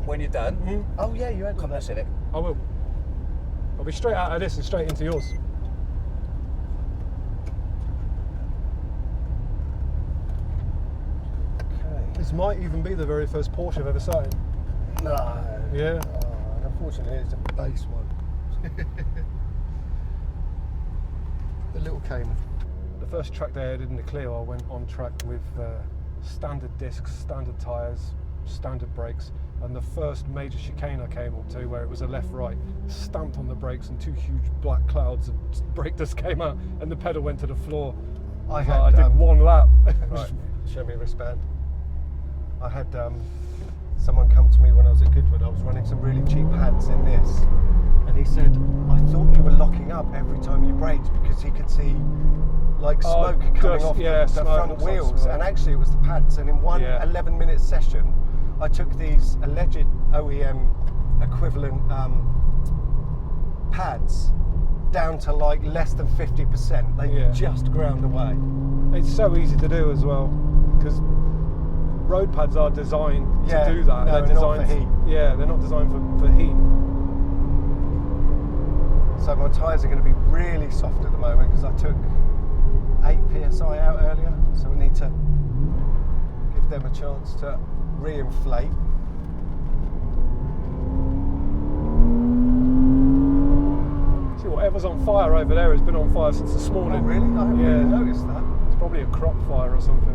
when you're done. Mm-hmm. Oh yeah, you had Come on, Civic. I will. I'll be straight out of this and straight into yours. Okay. This might even be the very first Porsche I've ever sat in. No. Yeah. Oh, unfortunately, it's a base one. The little Cayman. The first track day I did in the Clio, I went on track with standard discs, standard tyres, standard brakes, and the first major chicane I came up to, where it was a left-right, stamped on the brakes and two huge black clouds of brake dust came out and the pedal went to the floor. I did one lap. Right, show me a wristband. I had someone come to me when I was at Goodwood. I was running some really cheap pads in this, and he said, I thought you were locking up every time you braked, because he could see like smoke coming off the front wheels, and actually it was the pads. And in one 11-minute session, I took these alleged OEM equivalent pads down to like less than 50%. They just ground away. It's so easy to do as well, because road pads are designed to do that. No, they're designed not for heat. Yeah, they're not designed for heat. So my tyres are going to be really soft at the moment because I took 8 psi out earlier, so we need to give them a chance to re-inflate. See, whatever's on fire over there has been on fire since this morning. Oh really? I haven't really noticed that. It's probably a crop fire or something.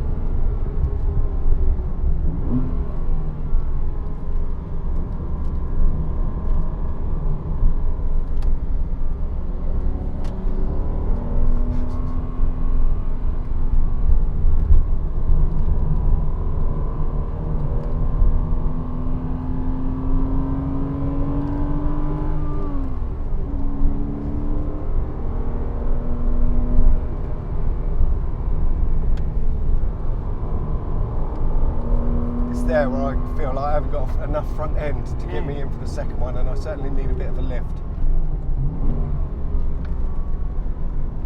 There where I feel like I haven't got enough front end to get me in for the second one, and I certainly need a bit of a lift.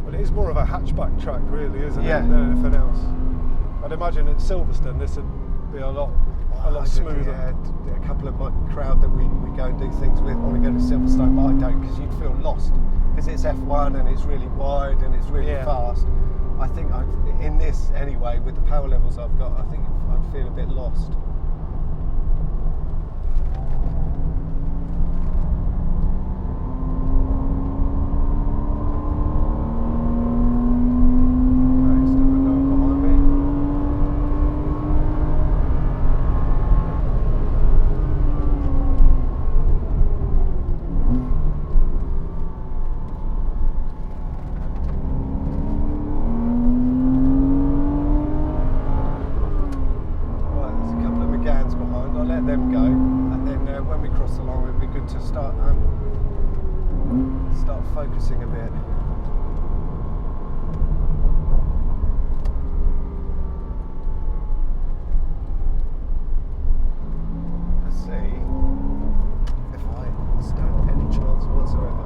Well, it is more of a hatchback track, really, isn't it, than anything else? I'd imagine at Silverstone this would be a lot smoother. Yeah, a couple of my crowd that we go and do things with want to go to Silverstone, but I don't, because you'd feel lost, because it's F1 and it's really wide and it's really fast. I think in this anyway, with the power levels I've got, I think I'd feel a bit lost. Focusing a bit. Let's see if I stand any chance whatsoever.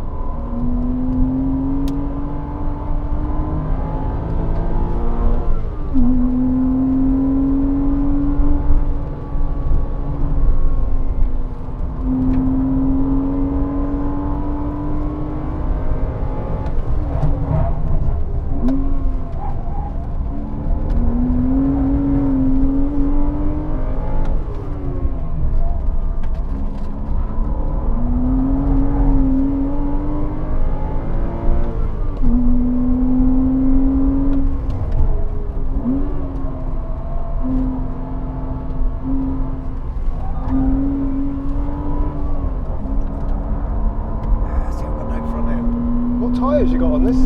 Tyres you got on this?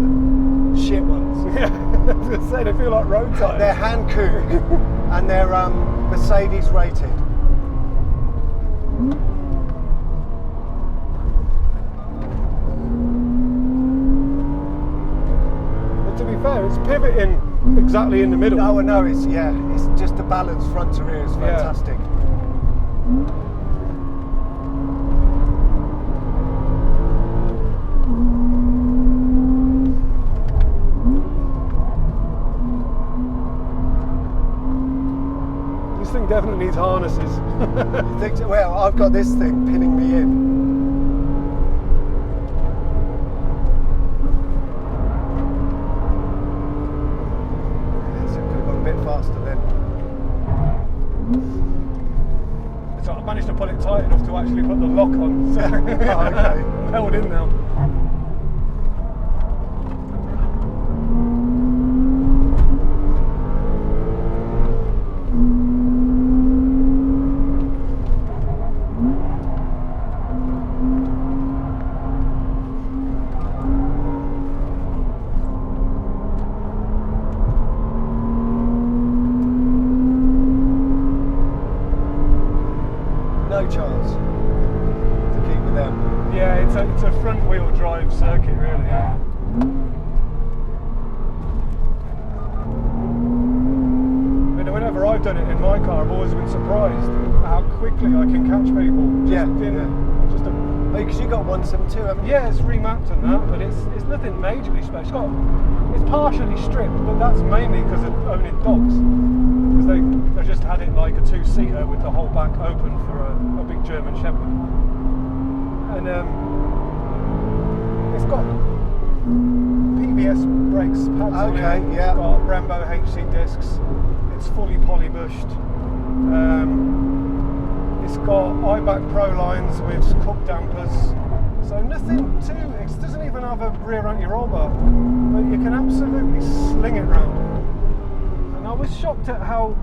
Shit ones. Yeah, I was going to say, they feel like road tyres. They're Hankook and they're Mercedes rated. But to be fair, it's pivoting exactly in the middle. Oh, I know, it's just the balance front to rear is fantastic. This thing definitely needs harnesses. You think so? Well, I've got this thing pinning me in. So it could have gone a bit faster then. So I managed to put it tight enough to actually put the lock on. So Oh, okay. I'm held in now. No chance to keep with them. Yeah, it's a front wheel drive circuit really. Yeah. Whenever I've done it in my car, I've always been surprised how quickly I can catch people. Just Because you got 172, haven't you? Yeah, it's remapped and that, but it's nothing majorly special. It's partially stripped, but that's mainly because of owning dogs. Because they just had it like a two-seater with the whole back open for a big German Shepherd. And it's got PBS brakes, pads on it. yeah. It's got Brembo HC discs. It's fully polybushed. It's got iBack Pro lines with cup dampers. So nothing too, it doesn't even have a rear anti-roll bar, but you can absolutely sling it round. And I was shocked at how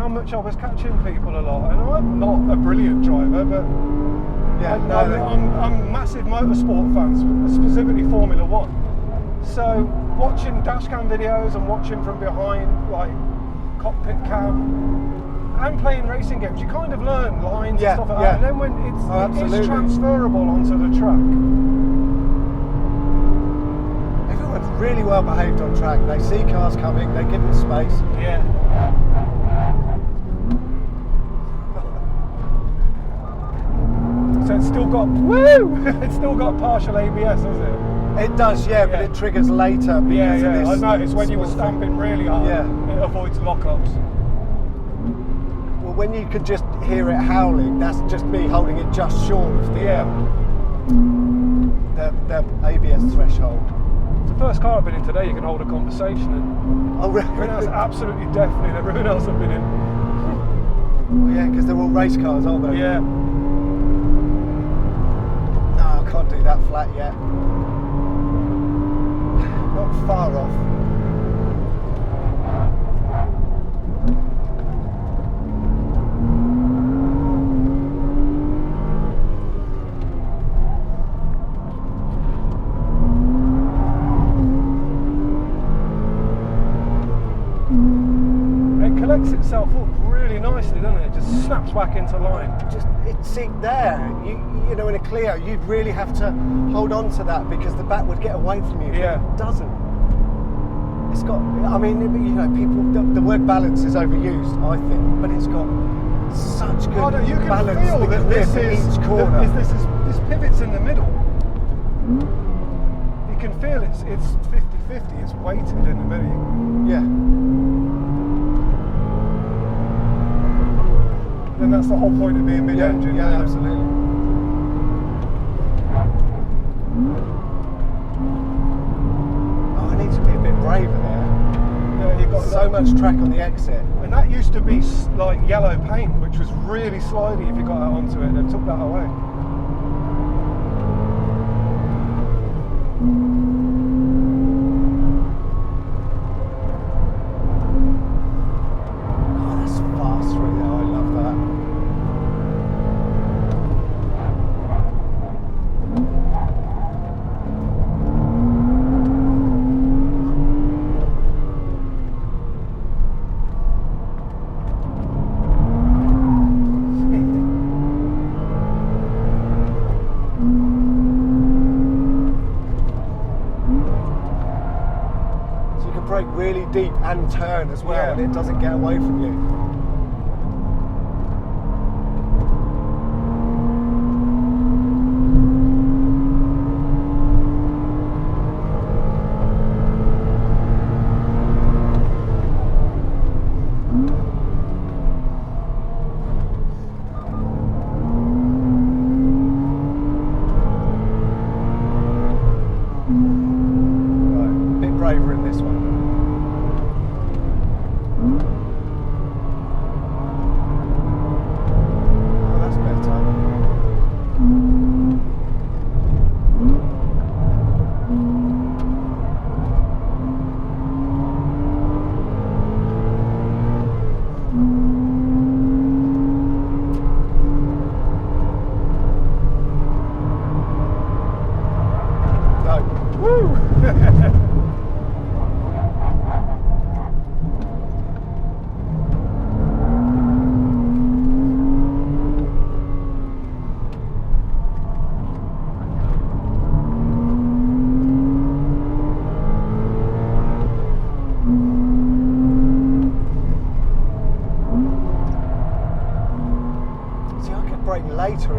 much I was catching people a lot. And I'm not a brilliant driver, but I'm massive motorsport fans, specifically Formula One. So watching dashcam videos and watching from behind, like cockpit cam, and playing racing games, you kind of learn lines and stuff like that. And then when it's transferable onto the track. Everyone's really well behaved on track. They see cars coming, they give them space. Yeah. So it's still got it's still got partial ABS, has it? It does, but it triggers later because of this. I noticed when you were stamping really hard, it avoids lockups. Well, when you could just hear it howling, that's just me holding it just short of the ABS threshold. It's the first car I've been in today. You can hold a conversation, and everyone else absolutely deafening. Everyone else I've been in. Well, yeah, because they're all race cars, aren't they? Yeah. No, I can't do that flat yet. Not far off. It collects itself up really nicely, doesn't it? It just snaps back into line. See there, you know, in a Clio, you'd really have to hold on to that because the back would get away from you. Yeah. It doesn't. It's got, I mean, you know, people, the word balance is overused, I think, but it's got such good you can balance. feel that this each corner. This pivot's in the middle. You can feel it's 50-50, it's weighted in the middle. Yeah. And that's the whole point of being mid-engine. Yeah, absolutely. Oh, I need to be a bit braver there. Yeah, you've got so much track on the exit. And that used to be like yellow paint, which was really slidey if you got out onto it. They took that away. Oh, that's fast through there. I love that. Brake really deep and turn as well, and it doesn't get away from you.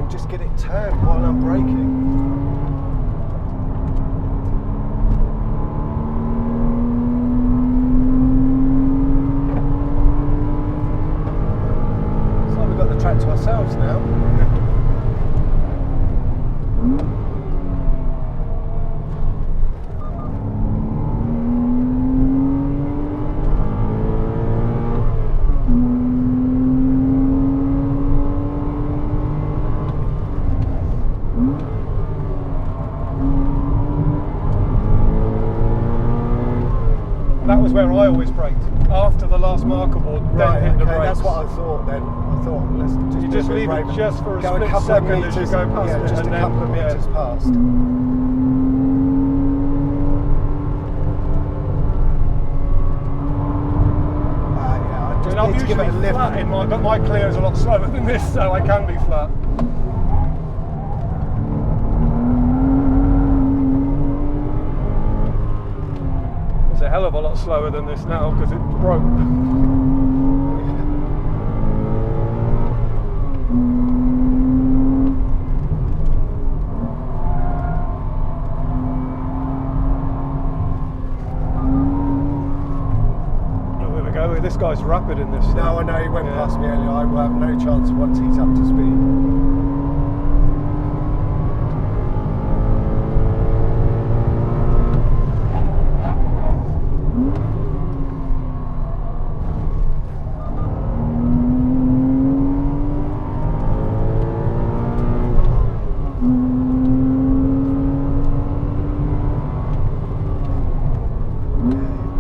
and just get it turned while I'm braking. Track to ourselves now. That was where I always braked. After the last marker board, Right, then hit the okay, brakes. That's what I thought then. I thought, let's just You just leave it just for a split second as you go past it. Just and a couple of meters past. I just I'm need to give usually it a lift. flat in but my clear is a lot slower than this, so I can be flat. It's a hell of a lot slower than this now because it broke. This guy's rapid in this. No, I know, he went past me earlier. I will have no chance once he's up to speed.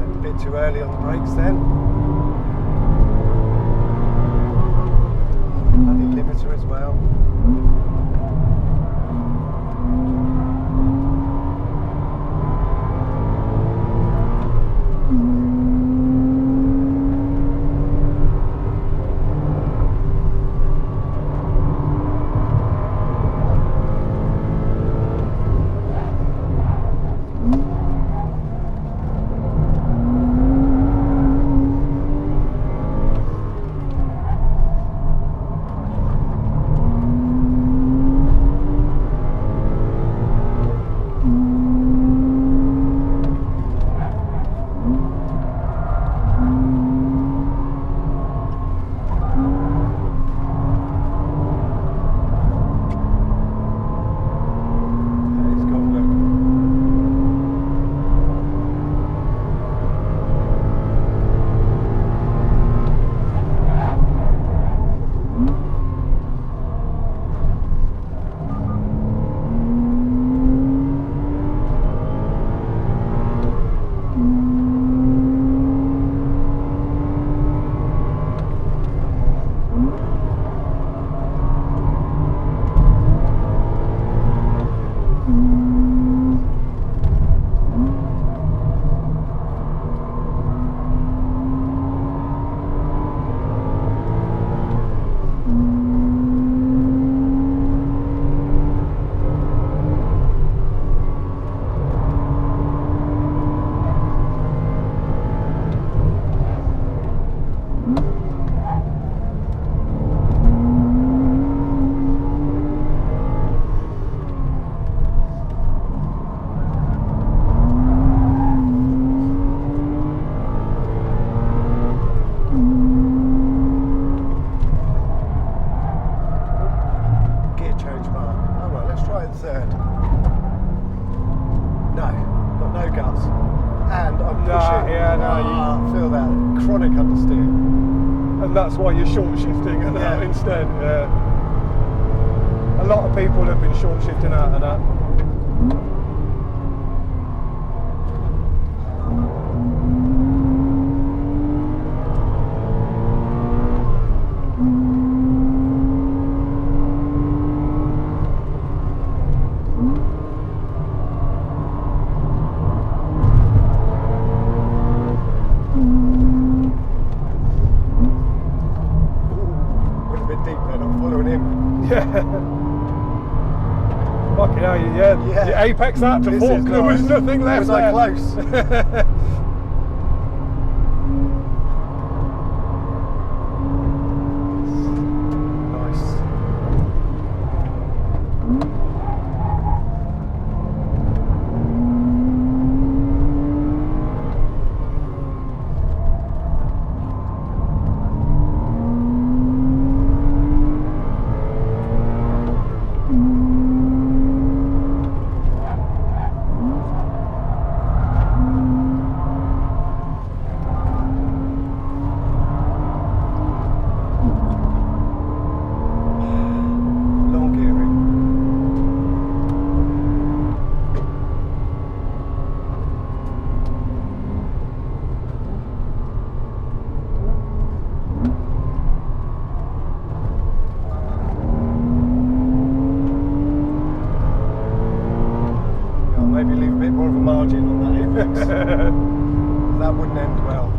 A bit too early on the brakes then. Limiter as well. That's why you're short shifting and that instead. Yeah. A lot of people have been short shifting out of that. Fucking hell, you apex that to fork, there was nothing left. Was I close? Nice. Maybe leave a bit more of a margin on that apex. That wouldn't end well.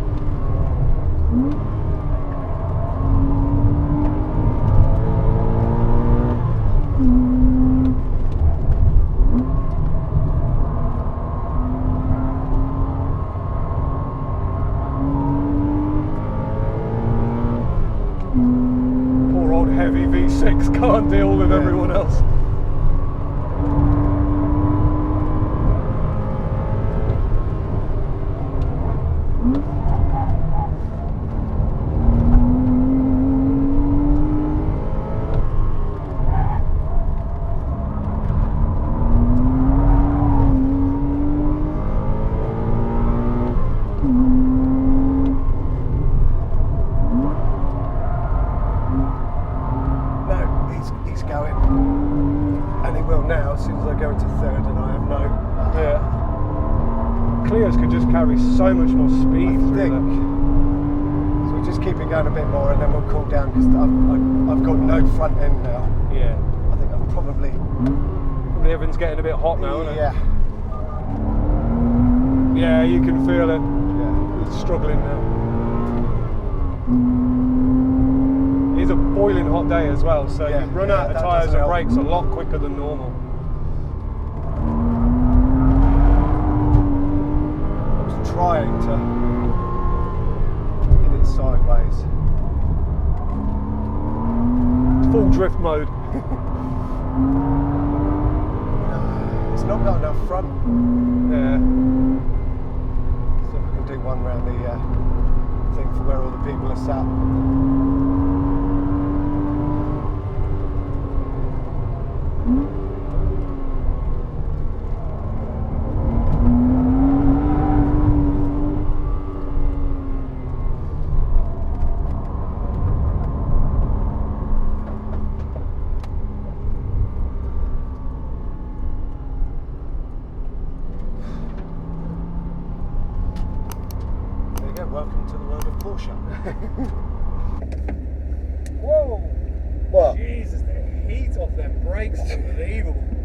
Poor old heavy V6 can't deal with everyone else. Clios could just carry so much more speed through that. So we'll just keep it going a bit more and then we'll cool down because I've got no front end now. Yeah. I think I'm probably everything's getting a bit hot now, isn't it? Yeah. Yeah, you can feel it. Yeah. It's struggling now. It's a boiling hot day as well, so you run out of tyres and brakes a lot quicker than normal. Trying to get it sideways. It's full drift mode. No, it's not got enough front. Yeah. So if we can do one round the thing for where all the people are sat. Welcome to the world of Porsche. Whoa! What? Jesus, the heat of them brakes is unbelievable.